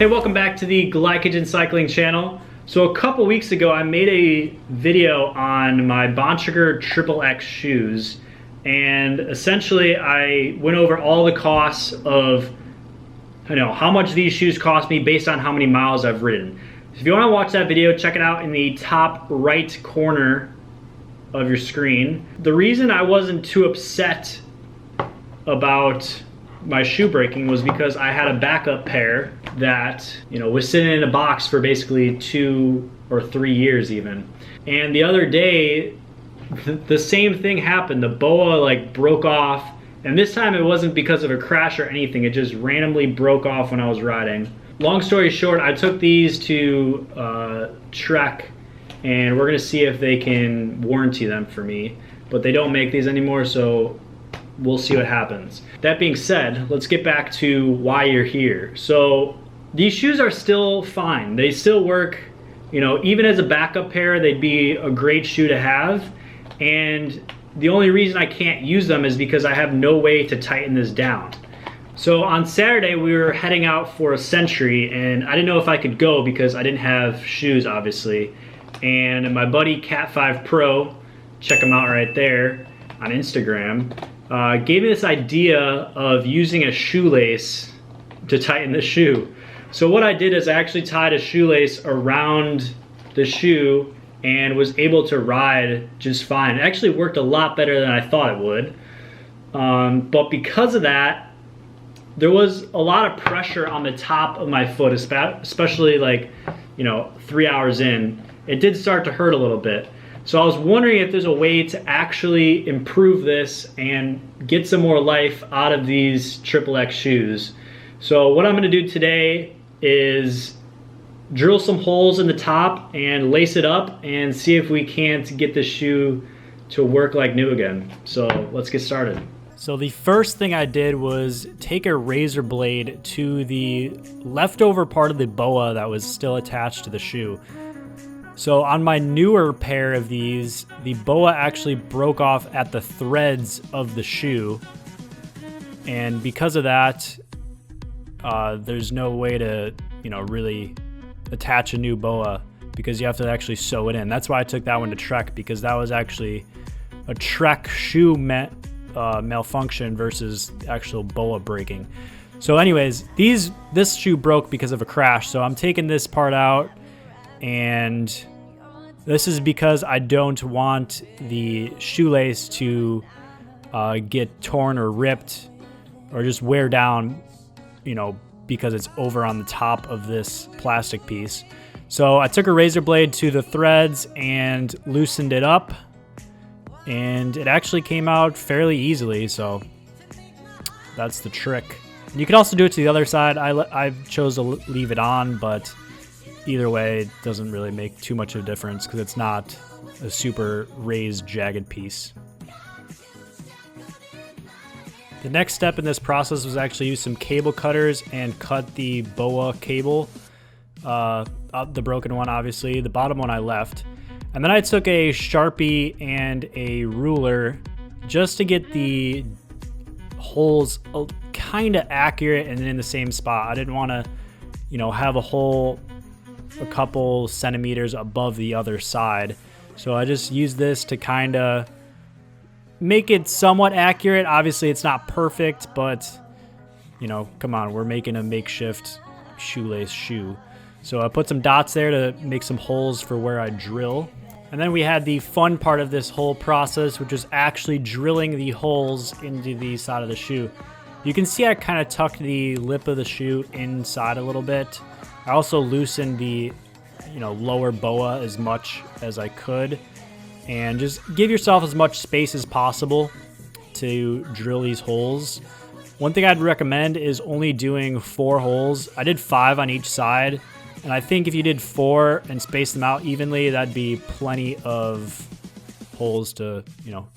Hey, welcome back to the Glycogen Cycling channel. So a couple weeks ago, I made a video on my Bontrager XXX shoes, and essentially I went over all the costs of, how much these shoes cost me based on how many miles I've ridden. So if you want to watch that video, check it out in the top right corner of your screen. The reason I wasn't too upset about my shoe breaking was because I had a backup pair that was sitting in a box for basically 2 or 3 years even. And the other day the same thing happened. The BOA broke off, and this time it wasn't because of a crash or anything. It just randomly broke off when I was riding. Long story short, I took these to Trek, and we're gonna see if they can warranty them for me, but they don't make these anymore, so we'll see what happens. That being said, let's get back to why you're here. So these shoes are still fine. They still work. Even as a backup pair, they'd be a great shoe to have. And the only reason I can't use them is because I have no way to tighten this down. So on Saturday, we were heading out for a Century, and I didn't know if I could go because I didn't have shoes, obviously. And my buddy Cat5 Pro, check him out right there on Instagram, gave me this idea of using a shoelace to tighten the shoe. So what I did is I actually tied a shoelace around the shoe and was able to ride just fine. It actually worked a lot better than I thought it would. But because of that, there was a lot of pressure on the top of my foot, especially 3 hours in. It did start to hurt a little bit. So I was wondering if there's a way to actually improve this and get some more life out of these XXX shoes. So what I'm gonna do today is drill some holes in the top and lace it up and see if we can't get the shoe to work like new again. So let's get started. So the first thing I did was take a razor blade to the leftover part of the BOA that was still attached to the shoe. So on my newer pair of these, the BOA actually broke off at the threads of the shoe. And because of that, there's no way to, really attach a new BOA because you have to actually sew it in. That's why I took that one to Trek, because that was actually a Trek shoe malfunction versus actual BOA breaking. So anyways, this shoe broke because of a crash. So I'm taking this part out, and this is because I don't want the shoelace to get torn or ripped or just wear down, because it's over on the top of this plastic piece. So I took a razor blade to the threads and loosened it up, and it actually came out fairly easily. So that's the trick. You can also do it to the other side. I chose to leave it on, but either way, it doesn't really make too much of a difference because it's not a super raised, jagged piece. The next step in this process was actually use some cable cutters and cut the BOA cable, the broken one obviously, the bottom one I left. And then I took a Sharpie and a ruler just to get the holes kind of accurate and in the same spot. I didn't want to, have a hole a couple centimeters above the other side. So I just used this to kind of make it somewhat accurate. Obviously it's not perfect, but come on, we're making a makeshift shoelace shoe. So I put some dots there to make some holes for where I drill. And then we had the fun part of this whole process, which is actually drilling the holes into the side of the shoe. You can see I kind of tucked the lip of the shoe inside a little bit. I also loosened the lower BOA as much as I could, and just give yourself as much space as possible to drill these holes. One thing I'd recommend is only doing 4 holes. I did 5 on each side, and I think if you did 4 and spaced them out evenly, that'd be plenty of holes to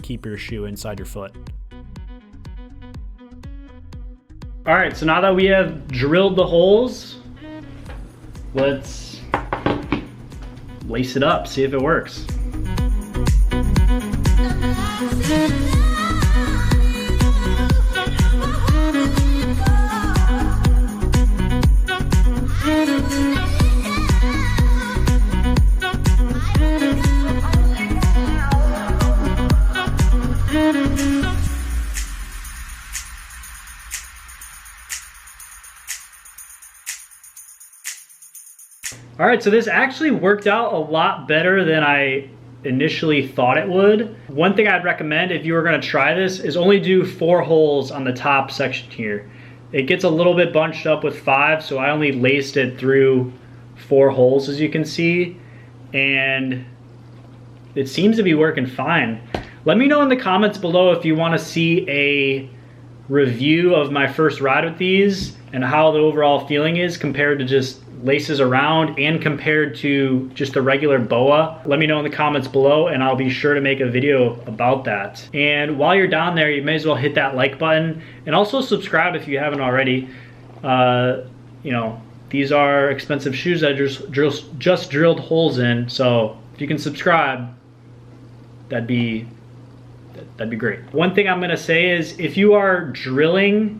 keep your shoe inside your foot. All right, so now that we have drilled the holes, let's lace it up, see if it works. All right, so this actually worked out a lot better than I initially thought it would. One thing I'd recommend if you were gonna try this is only do 4 holes on the top section here. It gets a little bit bunched up with 5, so I only laced it through 4 holes, as you can see, and it seems to be working fine. Let me know in the comments below if you want to see a review of my first ride with these and how the overall feeling is compared to just laces around and compared to just a regular BOA. Let me know in the comments below and I'll be sure to make a video about that. And while you're down there, you may as well hit that like button and also subscribe if you haven't already. You know, these are expensive shoes that I just drilled holes in, so if you can subscribe, that'd be great. One thing I'm gonna say is if you are drilling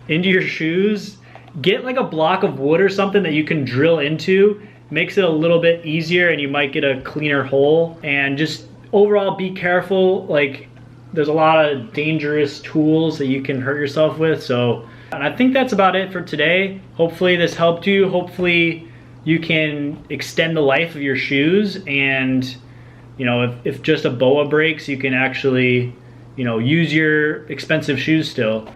into your shoes, get like a block of wood or something that you can drill into. Makes it a little bit easier and you might get a cleaner hole. And just overall be careful, like there's a lot of dangerous tools that you can hurt yourself with. So, and I think that's about it for today. Hopefully this helped you. Hopefully you can extend the life of your shoes, and you know, if just a BOA breaks, you can actually, you know, use your expensive shoes still.